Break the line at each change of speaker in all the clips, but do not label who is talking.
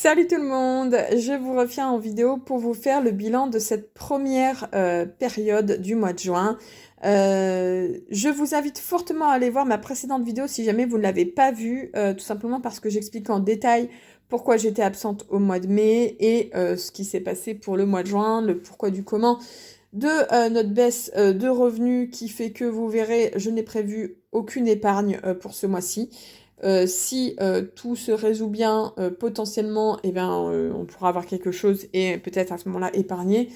Salut tout le monde, je vous reviens en vidéo pour vous faire le bilan de cette première période du mois de juin. Je vous invite fortement à aller voir ma précédente vidéo si jamais vous ne l'avez pas vue, tout simplement parce que j'explique en détail pourquoi j'étais absente au mois de mai et ce qui s'est passé pour le mois de juin, le pourquoi du comment de notre baisse de revenus qui fait que vous verrez, je n'ai prévu aucune épargne pour ce mois-ci. Si tout se résout bien, potentiellement, eh ben, on pourra avoir quelque chose et peut-être à ce moment-là épargner.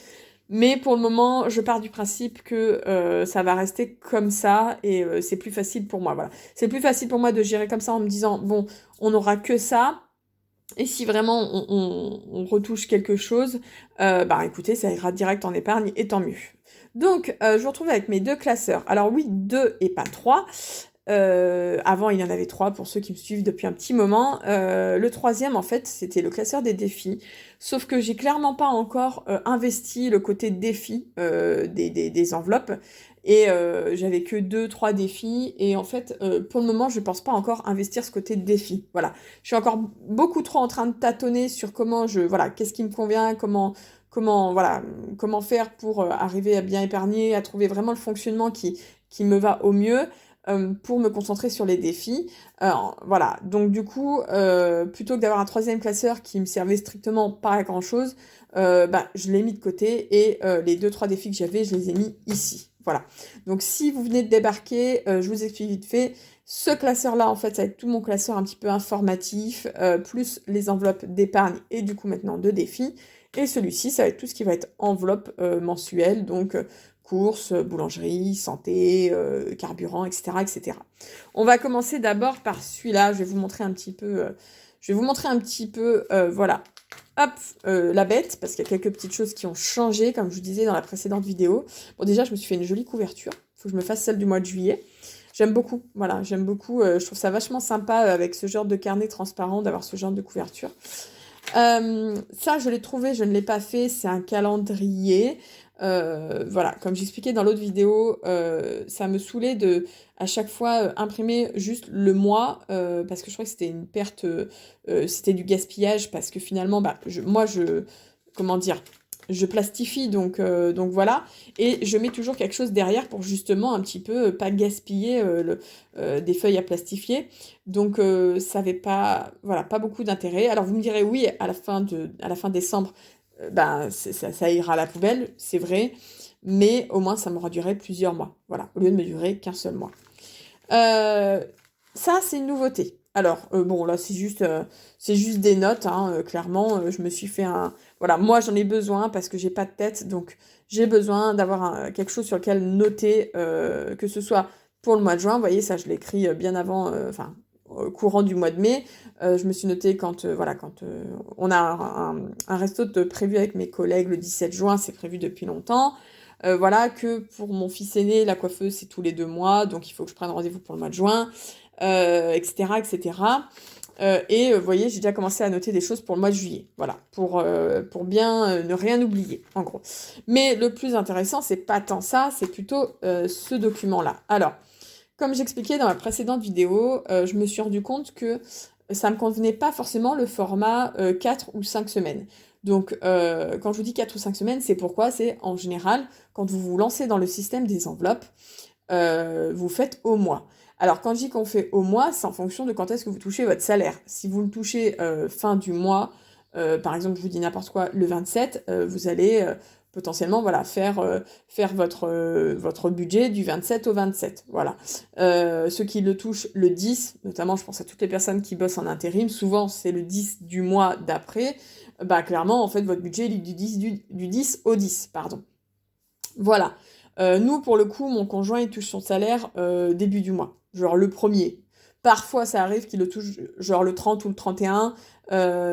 Mais pour le moment, je pars du principe que ça va rester comme ça et c'est plus facile pour moi. Voilà. C'est plus facile pour moi de gérer comme ça en me disant, bon, on n'aura que ça. Et si vraiment on retouche quelque chose, bah écoutez, ça ira direct en épargne et tant mieux. Donc, je vous retrouve avec mes deux classeurs. Alors oui, deux et pas trois. Avant, il y en avait trois pour ceux qui me suivent depuis un petit moment. Le troisième, en fait, c'était le classeur des défis. Sauf que j'ai clairement pas encore investi le côté défi des enveloppes. Et j'avais que deux, trois défis. Et en fait, pour le moment, je pense pas encore investir ce côté défi. Voilà. Je suis encore beaucoup trop en train de tâtonner sur voilà, qu'est-ce qui me convient, voilà, comment faire pour arriver à bien épargner, à trouver vraiment le fonctionnement qui me va au mieux pour me concentrer sur les défis. Voilà, donc du coup, plutôt que d'avoir un troisième classeur qui me servait strictement pas à grand-chose, bah, je l'ai mis de côté et les deux, trois défis que j'avais, je les ai mis ici. Voilà. Donc si vous venez de débarquer, je vous explique vite fait. Ce classeur-là, en fait, ça va être tout mon classeur un petit peu informatif, plus les enveloppes d'épargne et du coup maintenant de défis. Et celui-ci, ça va être tout ce qui va être enveloppe mensuelle, donc courses, boulangerie, santé, carburant, etc., etc. On va commencer d'abord par celui-là. Je vais vous montrer un petit peu, voilà. Hop, la bête, parce qu'il y a quelques petites choses qui ont changé, comme je vous disais dans la précédente vidéo. Bon, déjà, je me suis fait une jolie couverture. Il faut que je me fasse celle du mois de juillet. J'aime beaucoup, voilà, j'aime beaucoup. Je trouve ça vachement sympa avec ce genre de carnet transparent d'avoir ce genre de couverture. Ça, je l'ai trouvé, je ne l'ai pas fait, c'est un calendrier. Voilà, comme j'expliquais dans l'autre vidéo, ça me saoulait de à chaque fois imprimer juste le mois parce que je crois que c'était une perte, c'était du gaspillage parce que finalement, bah, comment dire, je plastifie donc voilà, et je mets toujours quelque chose derrière pour justement un petit peu pas gaspiller des feuilles à plastifier. Donc ça avait pas, voilà, pas beaucoup d'intérêt. Alors vous me direz oui, à la fin décembre, ben ça ira à la poubelle, c'est vrai, mais au moins ça m'aura duré plusieurs mois, voilà, au lieu de me durer qu'un seul mois. Euh, Ça c'est une nouveauté. Alors bon là c'est juste des notes, hein, clairement, je me suis fait un, voilà, moi j'en ai besoin parce que j'ai pas de tête, donc j'ai besoin d'avoir quelque chose sur lequel noter, que ce soit pour le mois de juin, vous voyez, ça je l'écris bien avant, enfin au courant du mois de mai. Je me suis noté quand on a un resto prévu avec mes collègues le 17 juin, c'est prévu depuis longtemps. Voilà, que pour mon fils aîné, la coiffeuse, c'est tous les 2 mois, donc il faut que je prenne rendez-vous pour le mois de juin, etc., etc. Vous voyez, j'ai déjà commencé à noter des choses pour le mois de juillet, voilà, pour bien ne rien oublier, en gros. Mais le plus intéressant, c'est pas tant ça, c'est plutôt ce document-là. Alors, comme j'expliquais dans la précédente vidéo, je me suis rendu compte que ça me convenait pas forcément le format 4 ou 5 semaines. Donc, quand je vous dis 4 ou 5 semaines, c'est pourquoi? C'est en général, quand vous vous lancez dans le système des enveloppes, vous faites au mois. Alors, quand je dis qu'on fait au mois, c'est en fonction de quand est-ce que vous touchez votre salaire. Si vous le touchez fin du mois, par exemple, je vous dis n'importe quoi, le 27, vous allez potentiellement voilà, faire votre budget du 27 au 27. Voilà. Ceux qui le touchent le 10, notamment je pense à toutes les personnes qui bossent en intérim, souvent c'est le 10 du mois d'après, bah clairement en fait votre budget est du 10 au 10, pardon. Voilà. Nous, pour le coup, mon conjoint, il touche son salaire début du mois, genre le premier. Parfois, ça arrive qu'il le touche genre le 30 ou le 31,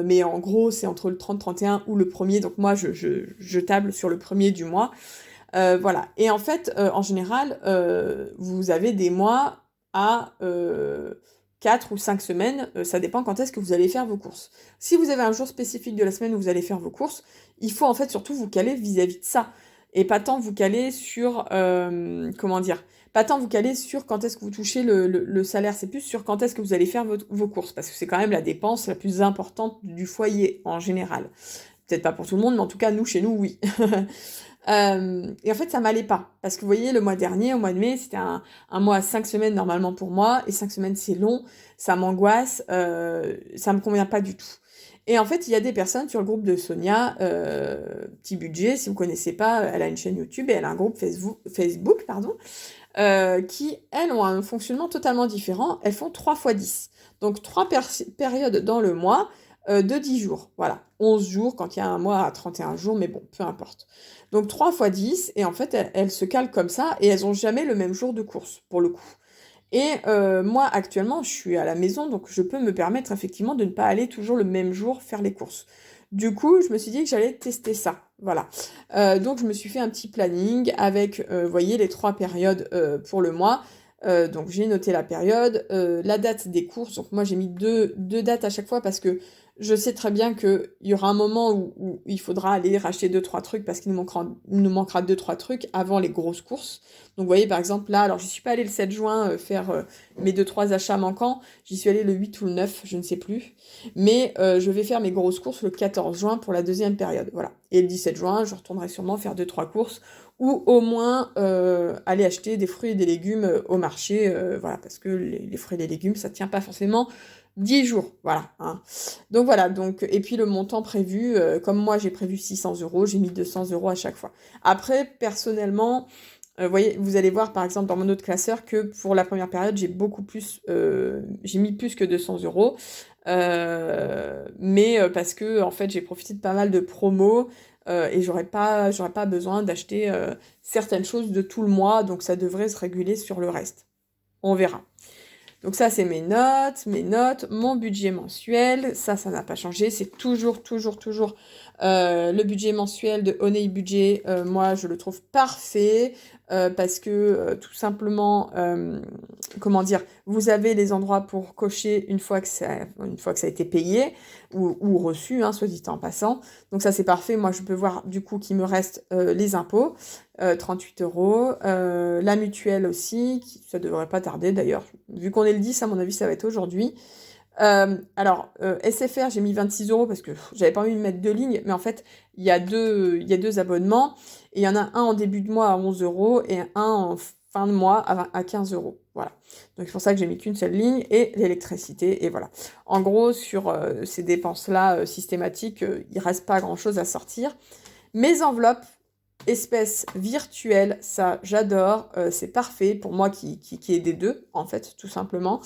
mais en gros, c'est entre le 30, 31 ou le premier. Donc moi, je table sur le premier du mois. Voilà. Et en fait, en général, vous avez des mois à 4 ou 5 semaines, ça dépend quand est-ce que vous allez faire vos courses. Si vous avez un jour spécifique de la semaine où vous allez faire vos courses, il faut en fait surtout vous caler vis-à-vis de ça et pas tant vous caler sur, comment dire, pas tant vous caler sur quand est-ce que vous touchez le salaire, c'est plus sur quand est-ce que vous allez faire vos courses, parce que c'est quand même la dépense la plus importante du foyer en général. Peut-être pas pour tout le monde, mais en tout cas, nous, chez nous, oui. Et en fait, ça m'allait pas. Parce que vous voyez, le mois dernier, au mois de mai, c'était un mois à 5 semaines normalement pour moi. Et 5 semaines, c'est long. Ça m'angoisse. Ça me convient pas du tout. Et en fait, il y a des personnes sur le groupe de Sonia, Petit Budget, si vous connaissez pas, elle a une chaîne YouTube et elle a un groupe Facebook, pardon, qui, elles, ont un fonctionnement totalement différent. Elles font 3 fois 10. Donc, 3 périodes dans le mois de 10 jours. Voilà. 11 jours quand il y a un mois à 31 jours, mais bon, peu importe. Donc 3 fois 10, et en fait, elles se calent comme ça, et elles n'ont jamais le même jour de course, pour le coup. Et moi, actuellement, je suis à la maison, donc je peux me permettre effectivement de ne pas aller toujours le même jour faire les courses. Du coup, je me suis dit que j'allais tester ça. Voilà. Donc, je me suis fait un petit planning avec, vous voyez, les 3 périodes pour le mois. Donc, j'ai noté la période, la date des courses. Donc, moi, j'ai mis deux dates à chaque fois parce que je sais très bien qu'il y aura un moment où il faudra aller racheter 2-3 trucs parce qu'il nous manquera 2-3 trucs avant les grosses courses. Donc, vous voyez, par exemple, là, alors, je suis pas allée le 7 juin faire mes 2-3 achats manquants. J'y suis allée le 8 ou le 9, je ne sais plus. Mais je vais faire mes grosses courses le 14 juin pour la deuxième période. Voilà. Et le 17 juin, je retournerai sûrement faire 2-3 courses ou au moins aller acheter des fruits et des légumes au marché. Voilà, parce que les fruits et les légumes, ça tient pas forcément 10 jours. Voilà. Hein. Donc voilà. Donc, et puis le montant prévu, comme moi j'ai prévu 600 euros, j'ai mis 200 euros à chaque fois. Après, personnellement, voyez, vous allez voir par exemple dans mon autre classeur que pour la première période, j'ai mis plus que 200 euros. Mais parce que en fait j'ai profité de pas mal de promos et j'aurais pas besoin d'acheter certaines choses de tout le mois, donc ça devrait se réguler sur le reste. On verra. Donc ça, c'est mes notes, mon budget mensuel. Ça n'a pas changé. C'est toujours le budget mensuel de Honey Budget. Moi, je le trouve parfait parce que tout simplement, comment dire, vous avez les endroits pour cocher une fois que ça a été payé ou reçu, hein, soit dit en passant. Donc ça, c'est parfait. Moi, je peux voir du coup qu'il me reste les impôts. 38 euros. La mutuelle aussi, ça devrait pas tarder d'ailleurs. Vu qu'on est le 10, à mon avis, ça va être aujourd'hui. SFR, j'ai mis 26 euros parce que j'avais pas envie de mettre 2 lignes, mais en fait, il y a deux abonnements, et il y en a un en début de mois à 11 euros et un en fin de mois à 15 euros. Voilà. Donc c'est pour ça que j'ai mis qu'une seule ligne, et l'électricité, et voilà. En gros, sur ces dépenses-là systématiques, il reste pas grand-chose à sortir. Mes enveloppes, espèces virtuelles, ça j'adore, c'est parfait pour moi qui ai des deux, en fait, tout simplement.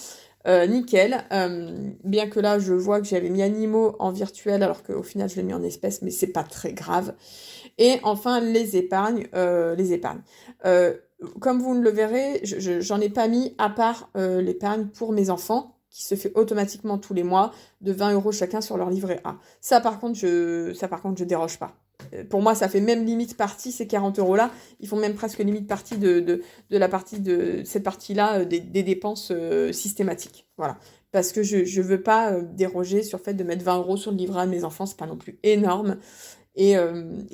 Nickel, bien que là je vois que j'avais mis animaux en virtuel alors qu'au final je l'ai mis en espèces, mais c'est pas très grave. Et enfin les épargnes, Euh, comme vous le verrez, j'en ai pas mis à part l'épargne pour mes enfants, qui se fait automatiquement tous les mois de 20 euros chacun sur leur livret A. Ça par contre je déroge pas. Pour moi, ça fait même limite partie, ces 40 euros-là. Ils font même presque limite partie de la partie de cette partie-là des dépenses systématiques. Voilà. Parce que je veux pas déroger sur le fait de mettre 20 euros sur le livret A de mes enfants, c'est pas non plus énorme. Et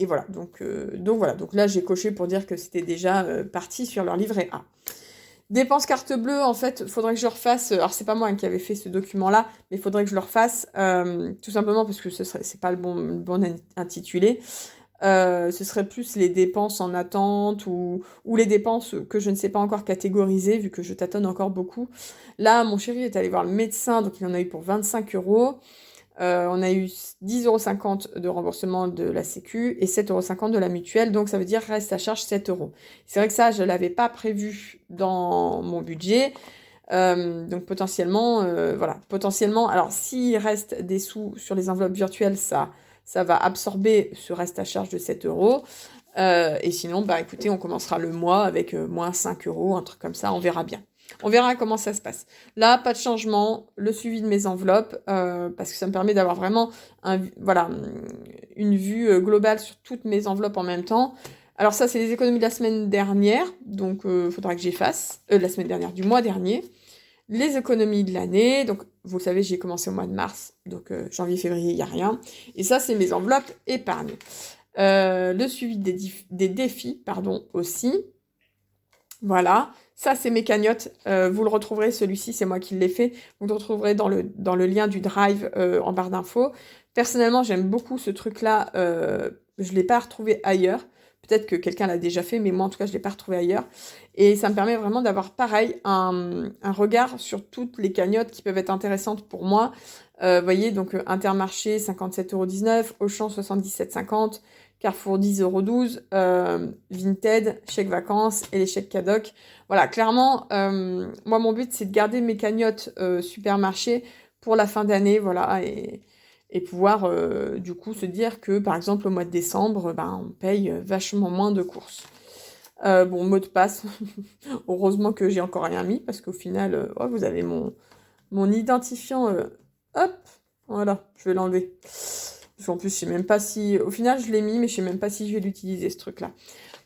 voilà. Donc voilà. Donc là, j'ai coché pour dire que c'était déjà parti sur leur livret A. Dépenses carte bleue, en fait, il faudrait que je refasse. Alors, c'est pas moi qui avait fait ce document-là, mais il faudrait que je le refasse, tout simplement parce que c'est pas le bon intitulé. Ce serait plus les dépenses en attente ou les dépenses que je ne sais pas encore catégoriser, vu que je tâtonne encore beaucoup. Là, mon chéri est allé voir le médecin, donc il en a eu pour 25 euros. On a eu 10,50 € de remboursement de la Sécu et 7,50 € de la mutuelle, donc ça veut dire reste à charge 7 euros. C'est vrai que ça, je ne l'avais pas prévu dans mon budget. Donc potentiellement, voilà, potentiellement, alors s'il reste des sous sur les enveloppes virtuelles, ça va absorber ce reste à charge de 7 euros. Et sinon, bah écoutez, on commencera le mois avec moins 5 euros, un truc comme ça, on verra bien. On verra comment ça se passe. Là, pas de changement, le suivi de mes enveloppes, parce que ça me permet d'avoir vraiment une vue globale sur toutes mes enveloppes en même temps. Alors ça, c'est les économies de la semaine dernière, donc il faudra que j'efface, la semaine dernière, du mois dernier. Les économies de l'année, donc vous le savez, j'ai commencé au mois de mars, donc janvier, février, il n'y a rien. Et ça, c'est mes enveloppes épargne. Le suivi des défis, pardon, aussi. Voilà, Ça, c'est mes cagnottes. Vous le retrouverez, celui-ci, c'est moi qui l'ai fait. Vous le retrouverez dans le lien du Drive en barre d'infos. Personnellement, j'aime beaucoup ce truc-là. Je ne l'ai pas retrouvé ailleurs. Peut-être que quelqu'un l'a déjà fait, mais moi, en tout cas, je ne l'ai pas retrouvé ailleurs. Et ça me permet vraiment d'avoir, pareil, un regard sur toutes les cagnottes qui peuvent être intéressantes pour moi. Vous voyez, donc Intermarché, 57,19 €, Auchan, 77,50 €, Carrefour, 10,12 €, Vinted, chèque vacances et les chèques Cadoc. Voilà, clairement, moi, mon but, c'est de garder mes cagnottes supermarché pour la fin d'année, voilà, et pouvoir, du coup, se dire que, par exemple, au mois de décembre, ben, on paye vachement moins de courses. Bon, mot de passe, heureusement que j'ai encore rien mis, parce qu'au final, oh, vous avez mon identifiant, hop, voilà, je vais l'enlever. Parce qu'en plus, je sais même pas si... Au final, je l'ai mis, mais je sais même pas si je vais l'utiliser, ce truc-là.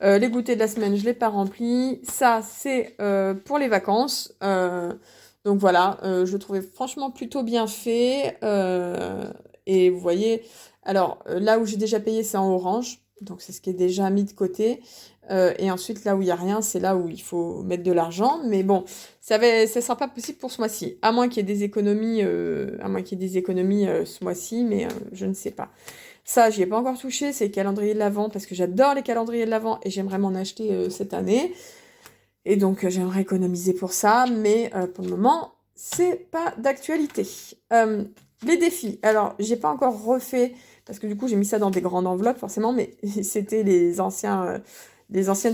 Les goûters de la semaine, je ne l'ai pas rempli. Ça, c'est pour les vacances. Donc voilà, je le trouvais franchement plutôt bien fait. Et vous voyez, alors là où j'ai déjà payé, c'est en orange. Donc c'est ce qui est déjà mis de côté. Et ensuite, là où il n'y a rien, c'est là où il faut mettre de l'argent. Mais bon, ça ne sera pas possible pour ce mois-ci. À moins qu'il y ait des économies, ce mois-ci, mais je ne sais pas. Ça, j'y ai pas encore touché, c'est les calendriers de l'Avent, parce que j'adore les calendriers de l'Avent et j'aimerais m'en acheter cette année. Et donc, j'aimerais économiser pour ça, mais pour le moment, c'est pas d'actualité. Les défis. Alors, j'ai pas encore refait, parce que du coup, j'ai mis ça dans des grandes enveloppes, forcément, mais c'était les anciennes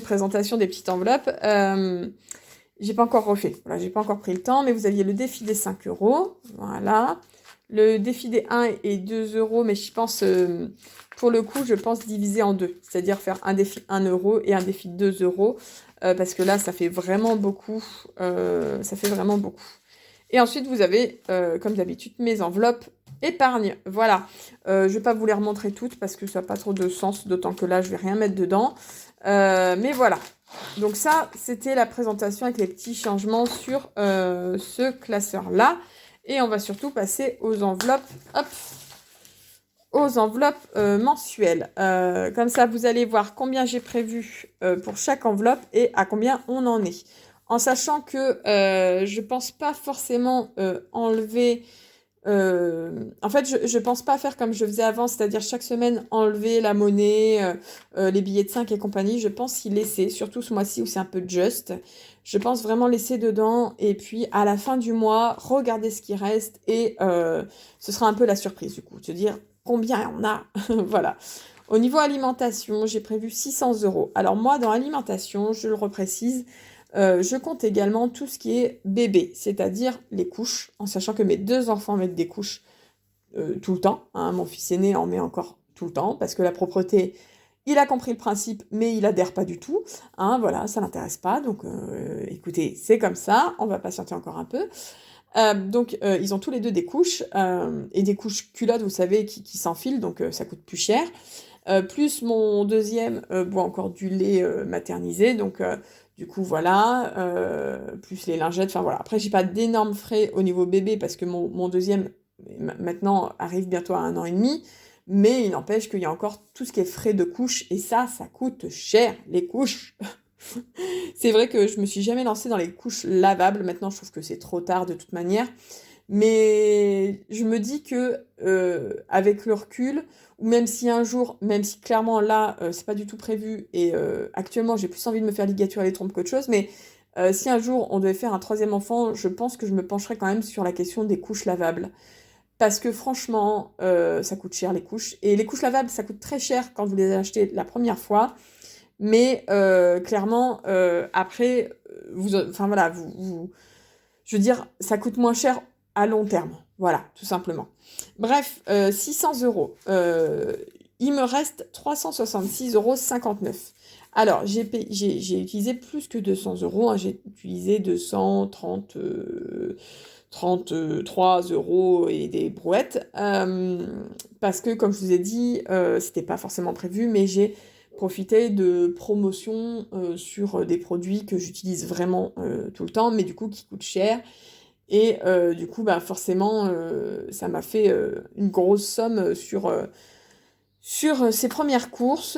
présentations des petites enveloppes. J'ai pas encore refait. Voilà, j'ai pas encore pris le temps, mais vous aviez le défi des 5 euros. Voilà. Le défi des 1 et 2 euros, mais je pense, pour le coup, je pense diviser en deux. C'est-à-dire faire un défi 1 euro et un défi 2 euros. Parce que là, ça fait vraiment beaucoup. Ça fait vraiment beaucoup. Et ensuite, vous avez, comme d'habitude, mes enveloppes épargne. Voilà. Je vais pas vous les remontrer toutes parce que ça n'a pas trop de sens, d'autant que là, je vais rien mettre dedans. Mais voilà. Donc ça, c'était la présentation avec les petits changements sur ce classeur-là. Et on va surtout passer aux enveloppes, hop, aux enveloppes mensuelles. Comme ça, vous allez voir combien j'ai prévu pour chaque enveloppe et à combien on en est. En sachant que je pense pas forcément enlever... en fait, je pense pas faire comme je faisais avant, c'est-à-dire chaque semaine enlever la monnaie, les billets de 5 et compagnie. Je pense y laisser, surtout ce mois-ci où c'est un peu juste. Je pense vraiment laisser dedans et puis à la fin du mois, regarder ce qui reste et ce sera un peu la surprise du coup, se dire combien on a. Voilà. Au niveau alimentation, j'ai prévu 600 €. Alors moi, dans alimentation, je le reprécise, je compte également tout ce qui est bébé, c'est-à-dire les couches, en sachant que mes deux enfants mettent des couches tout le temps, hein. Mon fils aîné en met encore tout le temps, parce que la propreté, il a compris le principe, mais il adhère pas du tout, hein, voilà, ça l'intéresse pas, donc écoutez, c'est comme ça, on va patienter encore un peu. Donc ils ont tous les deux des couches, et des couches culottes, vous savez, qui s'enfilent, donc ça coûte plus cher. Plus mon deuxième boit encore du lait maternisé, donc du coup voilà, plus les lingettes, enfin voilà. Après j'ai pas d'énormes frais au niveau bébé parce que mon deuxième maintenant arrive bientôt à 1 an et demi, mais il n'empêche qu'il y a encore tout ce qui est frais de couche et ça coûte cher les couches. C'est vrai que je me suis jamais lancée dans les couches lavables, maintenant je trouve que c'est trop tard de toute manière. Mais je me dis que avec le recul, ou même si un jour, même si clairement là, c'est pas du tout prévu, et actuellement j'ai plus envie de me faire ligaturer les trompes qu'autre chose, mais si un jour on devait faire un troisième enfant, je pense que je me pencherais quand même sur la question des couches lavables. Parce que franchement, ça coûte cher les couches. Et les couches lavables, ça coûte très cher quand vous les achetez la première fois. Mais clairement, après, enfin voilà, je veux dire, ça coûte moins cher à long terme. Voilà, tout simplement. Bref, 600 €. Il me reste 366,59 €. Alors, j'ai utilisé plus que 200 €, hein. J'ai utilisé 233 € et des brouettes. Parce que, comme je vous ai dit, c'était pas forcément prévu, mais j'ai profité de promotions sur des produits que j'utilise vraiment tout le temps, mais du coup qui coûtent cher. Et du coup, bah, forcément, ça m'a fait une grosse somme sur ces premières courses.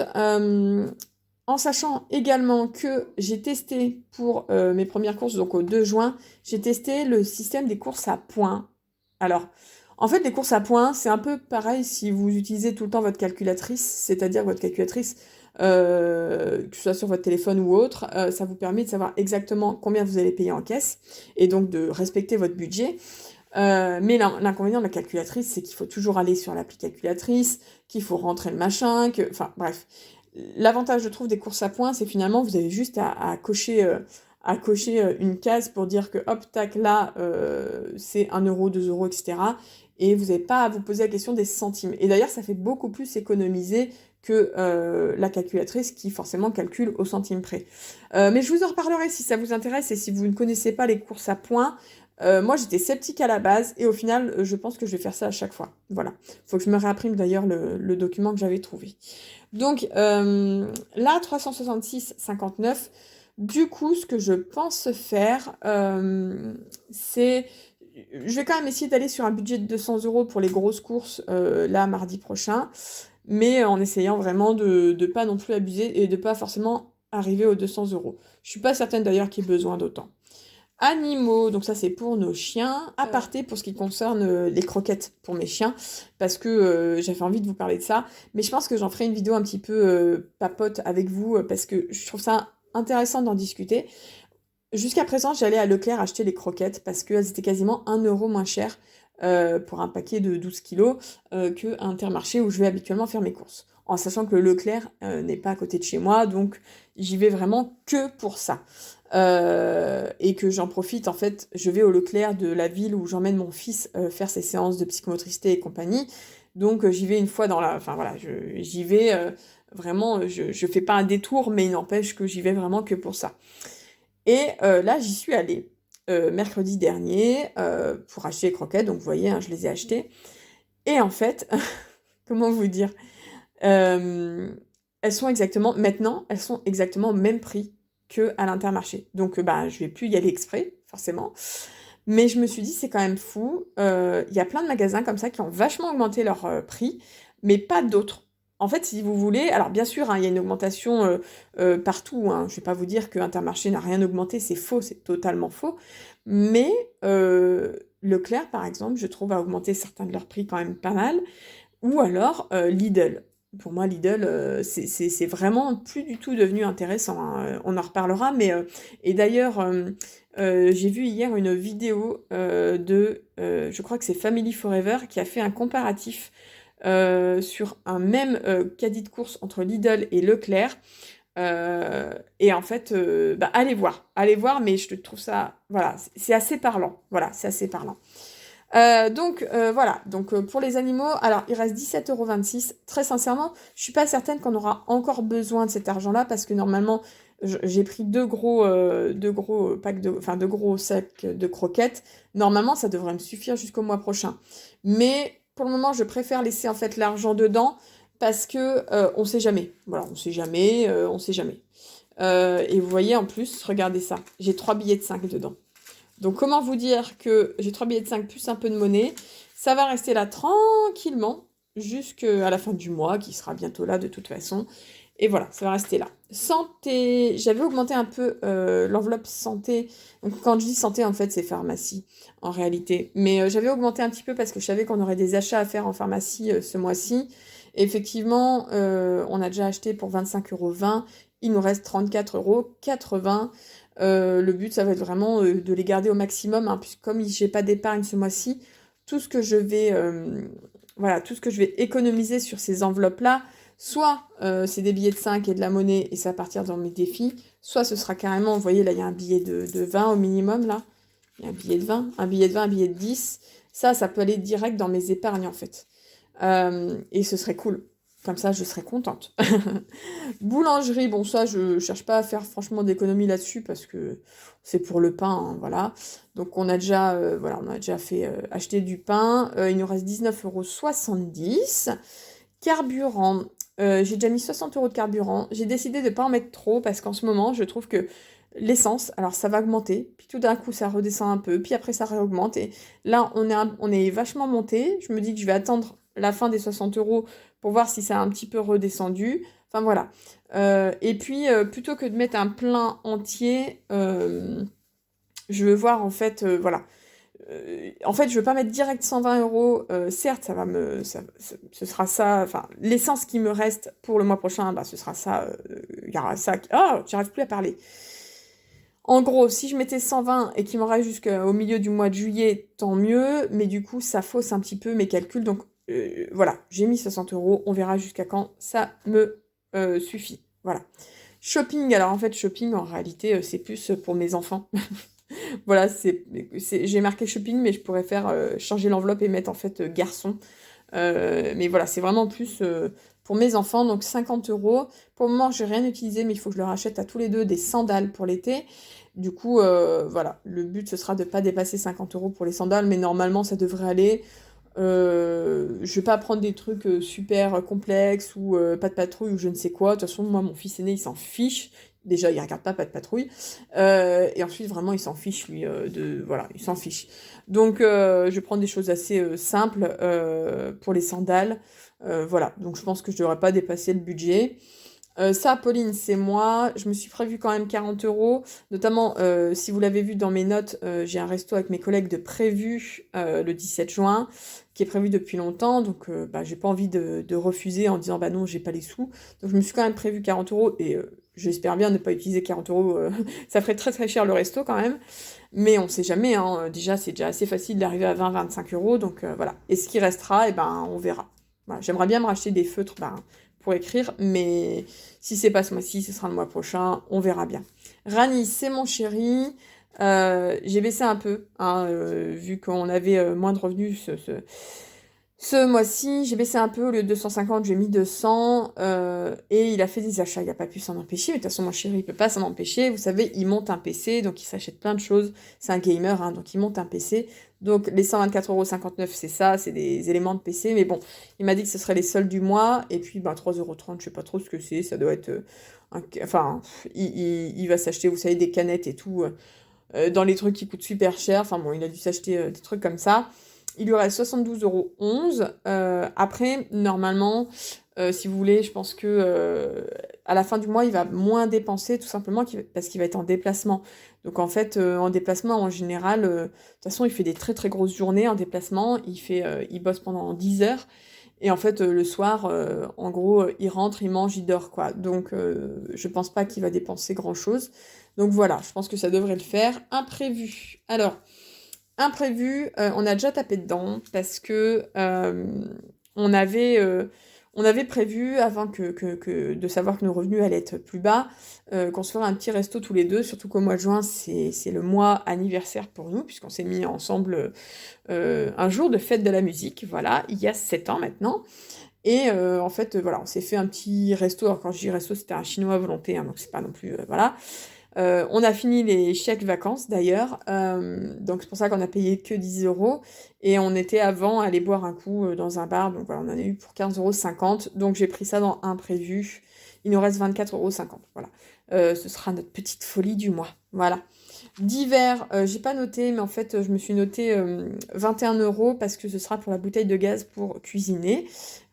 En sachant également que j'ai testé pour mes premières courses, donc au 2 juin, j'ai testé le système des courses à points. Alors, en fait, les courses à points, c'est un peu pareil si vous utilisez tout le temps votre calculatrice, c'est-à-dire votre calculatrice, que ce soit sur votre téléphone ou autre, ça vous permet de savoir exactement combien vous allez payer en caisse et donc de respecter votre budget. Mais l'inconvénient de la calculatrice, c'est qu'il faut toujours aller sur l'appli calculatrice, qu'il faut rentrer le machin, enfin bref. L'avantage, je trouve, des courses à points, c'est finalement, vous avez juste à cocher, une case pour dire que hop, tac, là, c'est 1 euro, 2 euros, etc. Et vous n'avez pas à vous poser la question des centimes. Et d'ailleurs, ça fait beaucoup plus économiser que la calculatrice qui forcément calcule au centime près. Mais je vous en reparlerai si ça vous intéresse et si vous ne connaissez pas les courses à points. Moi, j'étais sceptique à la base et au final, je pense que je vais faire ça à chaque fois. Voilà. Faut que je me réimprime d'ailleurs le document que j'avais trouvé. Donc là, 366,59. Du coup, ce que je pense faire, c'est... Je vais quand même essayer d'aller sur un budget de 200 euros pour les grosses courses, là, mardi prochain, mais en essayant vraiment de ne pas non plus abuser et de pas forcément arriver aux 200 euros. Je suis pas certaine d'ailleurs qu'il y ait besoin d'autant. Animaux, donc ça c'est pour nos chiens. Aparté pour ce qui concerne les croquettes pour mes chiens, parce que j'avais envie de vous parler de ça. Mais je pense que j'en ferai une vidéo un petit peu papote avec vous, parce que je trouve ça intéressant d'en discuter. Jusqu'à présent, j'allais à Leclerc acheter les croquettes, parce qu'elles étaient quasiment 1 euro moins chères pour un paquet de 12 kilos qu'à Intermarché où je vais habituellement faire mes courses. En sachant que le Leclerc n'est pas à côté de chez moi, donc j'y vais vraiment que pour ça. Et que j'en profite, en fait, je vais au Leclerc de la ville où j'emmène mon fils faire ses séances de psychomotricité et compagnie. Donc j'y vais une fois dans la... Enfin voilà, j'y vais vraiment, je fais pas un détour, mais il n'empêche que j'y vais vraiment que pour ça. Et là, j'y suis allée mercredi dernier pour acheter les croquettes. Donc vous voyez, hein, je les ai achetées. Et en fait, comment vous dire elles sont exactement, maintenant, elles sont exactement au même prix qu'à l'Intermarché. Donc, bah, je vais plus y aller exprès, forcément. Mais je me suis dit, c'est quand même fou. Il y a plein de magasins comme ça qui ont vachement augmenté leur prix, mais pas d'autres. En fait, si vous voulez, alors bien sûr, hein, il y a une augmentation partout. Hein. Je ne vais pas vous dire que Intermarché n'a rien augmenté, c'est faux, c'est totalement faux. Mais Leclerc, par exemple, je trouve a augmenté certains de leurs prix quand même pas mal. Ou alors Lidl. Pour moi, Lidl, c'est vraiment plus du tout devenu intéressant. Hein. On en reparlera, mais... et d'ailleurs, j'ai vu hier une vidéo je crois que c'est Family Forever, qui a fait un comparatif sur un même caddie de course entre Lidl et Leclerc. Et en fait, bah, allez voir, mais je trouve ça... Voilà, c'est assez parlant. Voilà, c'est assez parlant. Voilà, donc pour les animaux, alors il reste 17,26 €. Très sincèrement, je suis pas certaine qu'on aura encore besoin de cet argent-là parce que normalement, j'ai pris deux gros packs enfin deux gros sacs de croquettes. Normalement, ça devrait me suffire jusqu'au mois prochain. Mais pour le moment, je préfère laisser en fait l'argent dedans parce que on sait jamais. Voilà, on sait jamais, on sait jamais. Et vous voyez en plus, regardez ça, j'ai 3 billets de 5 dedans. Donc comment vous dire que j'ai 3 billets de 5 plus un peu de monnaie, ça va rester là tranquillement jusqu'à la fin du mois, qui sera bientôt là de toute façon. Et voilà, ça va rester là. Santé, j'avais augmenté un peu l'enveloppe santé. Donc quand je dis santé, en fait, c'est pharmacie, en réalité. Mais j'avais augmenté un petit peu parce que je savais qu'on aurait des achats à faire en pharmacie ce mois-ci. Et effectivement, on a déjà acheté pour 25,20 €. Il nous reste 34,80 €. Le but, ça va être vraiment de les garder au maximum, hein, puisque comme j'ai pas d'épargne ce mois-ci, tout ce que je vais, voilà, tout ce que je vais économiser sur ces enveloppes-là, soit c'est des billets de 5 et de la monnaie, et ça va partir dans mes défis, soit ce sera carrément, vous voyez, là, il y a un billet de 20 au minimum, là. Il y a un billet de 20, un billet de 20, un billet de 10. Ça peut aller direct dans mes épargnes, en fait. Et ce serait cool. Comme ça, je serais contente. Boulangerie, bon, ça, je cherche pas à faire franchement d'économie là-dessus parce que c'est pour le pain, hein, voilà. Donc, on a déjà fait acheter du pain. Il nous reste 19,70 €. Carburant, j'ai déjà mis 60 € de carburant. J'ai décidé de pas en mettre trop parce qu'en ce moment, je trouve que l'essence, alors ça va augmenter, puis tout d'un coup, ça redescend un peu, puis après, ça réaugmente. Et là, on est vachement monté. Je me dis que je vais attendre la fin des 60 euros pour voir si ça a un petit peu redescendu. Enfin voilà. Et puis, plutôt que de mettre un plein entier, je veux voir en fait, voilà. En fait, je veux pas mettre direct 120 euros. Certes, ce sera ça. Enfin, l'essence qui me reste pour le mois prochain, bah, ce sera ça. Il y aura ça. Ah, j'arrive plus à parler. En gros, si je mettais 120 et qu'il m'en reste jusqu'au milieu du mois de juillet, tant mieux. Mais du coup, ça fausse un petit peu mes calculs. Donc voilà, j'ai mis 60 euros. On verra jusqu'à quand ça me suffit. Voilà. Shopping, alors en fait, shopping, en réalité, c'est plus pour mes enfants. Voilà, j'ai marqué shopping, mais je pourrais faire changer l'enveloppe et mettre en fait garçon. Mais voilà, c'est vraiment plus pour mes enfants, donc 50 euros. Pour le moment, j'ai rien utilisé, mais il faut que je leur achète à tous les deux des sandales pour l'été. Du coup, voilà, le but ce sera de ne pas dépasser 50 euros pour les sandales, mais normalement ça devrait aller. Je vais pas prendre des trucs super complexes ou pas de patrouille ou je ne sais quoi. De toute façon, moi, mon fils aîné, il s'en fiche. Déjà, il regarde pas de patrouille. Et ensuite, vraiment, il s'en fiche, lui, Voilà, il s'en fiche. Donc, je vais prendre des choses assez simples pour les sandales. Voilà, donc je pense que je devrais pas dépasser le budget. Ça, Pauline, c'est moi. Je me suis prévu quand même 40 euros. Notamment, si vous l'avez vu dans mes notes, j'ai un resto avec mes collègues de prévu le 17 juin, qui est prévu depuis longtemps. Donc, bah, j'ai pas envie de refuser en disant, bah non, j'ai pas les sous. Donc, je me suis quand même prévu 40 euros. Et j'espère bien ne pas utiliser 40 euros. Ça ferait très très cher le resto quand même. Mais on sait jamais. Hein. Déjà, c'est déjà assez facile d'arriver à 20-25 euros. Donc, voilà. Et ce qui restera, eh ben, on verra. Voilà. J'aimerais bien me racheter des feutres. Ben, pour écrire, mais si c'est pas ce mois-ci, ce sera le mois prochain, on verra bien. Rani, c'est mon chéri. J'ai baissé un peu, hein, vu qu'on avait moins de revenus ce mois-ci. J'ai baissé un peu, au lieu de 250, j'ai mis 200. Et il a fait des achats, il n'a pas pu s'en empêcher. Mais de toute façon, mon chéri, il peut pas s'en empêcher. Vous savez, il monte un PC, donc il s'achète plein de choses. C'est un gamer, hein, donc il monte un PC. Donc les 124,59 €, c'est ça, c'est des éléments de PC. Mais bon, il m'a dit que ce serait les soldes du mois. Et puis, ben, 3,30 €, je sais pas trop ce que c'est. Ça doit être... enfin, il va s'acheter, vous savez, des canettes et tout, dans les trucs qui coûtent super cher. Enfin bon, il a dû s'acheter des trucs comme ça. Il lui reste 72,11 €. Après, normalement, si vous voulez, je pense que à la fin du mois, il va moins dépenser, tout simplement parce qu'il va être en déplacement. Donc en fait, en déplacement, en général, de toute façon, il fait des très très grosses journées en déplacement. Il bosse pendant 10 heures. Et en fait, le soir, en gros, il rentre, il mange, il dort, quoi. Donc, je pense pas qu'il va dépenser grand-chose. Donc voilà, je pense que ça devrait le faire. Imprévu. Alors, imprévu, on a déjà tapé dedans parce que on avait, euh, on avait prévu, avant de savoir que nos revenus allaient être plus bas, qu'on se ferait un petit resto tous les deux, surtout qu'au mois de juin, c'est le mois anniversaire pour nous, puisqu'on s'est mis ensemble un jour de fête de la musique, voilà, il y a 7 ans maintenant. Et en fait, voilà, on s'est fait un petit resto. Alors quand je dis resto, c'était un chinois à volonté, hein, donc c'est pas non plus... voilà. On a fini les chèques vacances d'ailleurs, donc c'est pour ça qu'on a payé que 10 euros. Et on était avant aller boire un coup dans un bar, donc voilà, on en a eu pour 15,50 €. Donc j'ai pris ça dans imprévu. Il nous reste 24,50 €. Voilà. Ce sera notre petite folie du mois. Voilà. Divers, j'ai pas noté, mais en fait, je me suis noté 21 € parce que ce sera pour la bouteille de gaz pour cuisiner.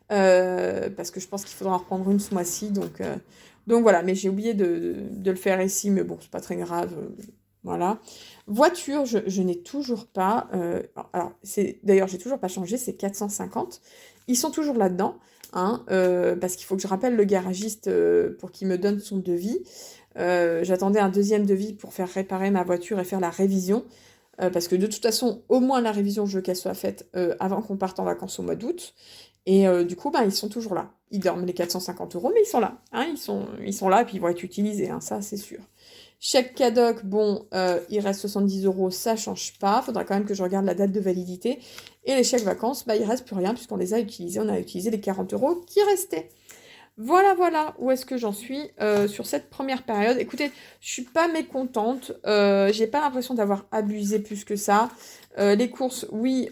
Parce que je pense qu'il faudra en reprendre une ce mois-ci, donc voilà, mais j'ai oublié de le faire ici, mais bon, c'est pas très grave, voilà. Voiture, je n'ai toujours pas, alors d'ailleurs, j'ai toujours pas changé, c'est 450. Ils sont toujours là-dedans, hein, parce qu'il faut que je rappelle le garagiste pour qu'il me donne son devis. J'attendais un deuxième devis pour faire réparer ma voiture et faire la révision. Parce que de toute façon, au moins la révision, je veux qu'elle soit faite avant qu'on parte en vacances au mois d'août. Et du coup, ben, ils sont toujours là. Ils dorment les 450 €, mais ils sont là. Hein, ils sont là et puis ils vont être utilisés, hein, ça c'est sûr. Chèque cadoc, bon, il reste 70 €, ça change pas. Faudra quand même que je regarde la date de validité. Et les chèques vacances, bah, il reste plus rien puisqu'on les a utilisés. On a utilisé les 40 € qui restaient. Voilà, voilà où est-ce que j'en suis sur cette première période. Écoutez, je suis pas mécontente. J'ai pas l'impression d'avoir abusé plus que ça. Les courses, oui,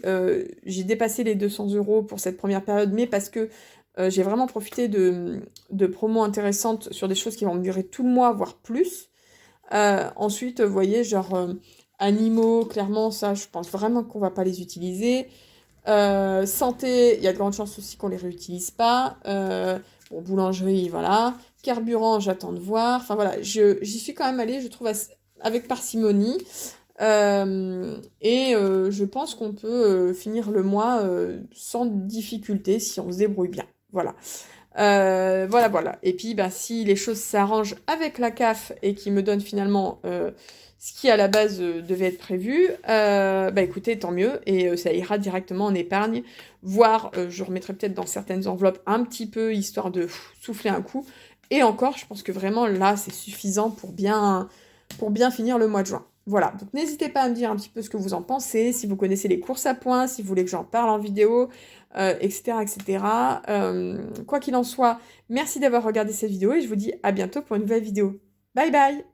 j'ai dépassé les 200 € pour cette première période, mais parce que j'ai vraiment profité de promos intéressantes sur des choses qui vont me durer tout le mois, voire plus. Ensuite, vous voyez, genre animaux, clairement, ça, je pense vraiment qu'on va pas les utiliser. Santé, il y a de grandes chances aussi qu'on les réutilise pas. Bon, boulangerie, voilà. Carburant, j'attends de voir. Enfin voilà, j'y suis quand même allée, je trouve, avec parcimonie. Je pense qu'on peut finir le mois sans difficulté si on se débrouille bien. Voilà. Voilà. Et puis, bah, si les choses s'arrangent avec la CAF et qui me donne finalement ce qui à la base devait être prévu, bah écoutez, tant mieux, et ça ira directement en épargne, voire je remettrai peut-être dans certaines enveloppes un petit peu, histoire de souffler un coup. Et encore, je pense que vraiment là, c'est suffisant pour bien finir le mois de juin. Voilà, donc n'hésitez pas à me dire un petit peu ce que vous en pensez, si vous connaissez les courses à points, si vous voulez que j'en parle en vidéo, etc. etc. Quoi qu'il en soit, merci d'avoir regardé cette vidéo et je vous dis à bientôt pour une nouvelle vidéo. Bye bye!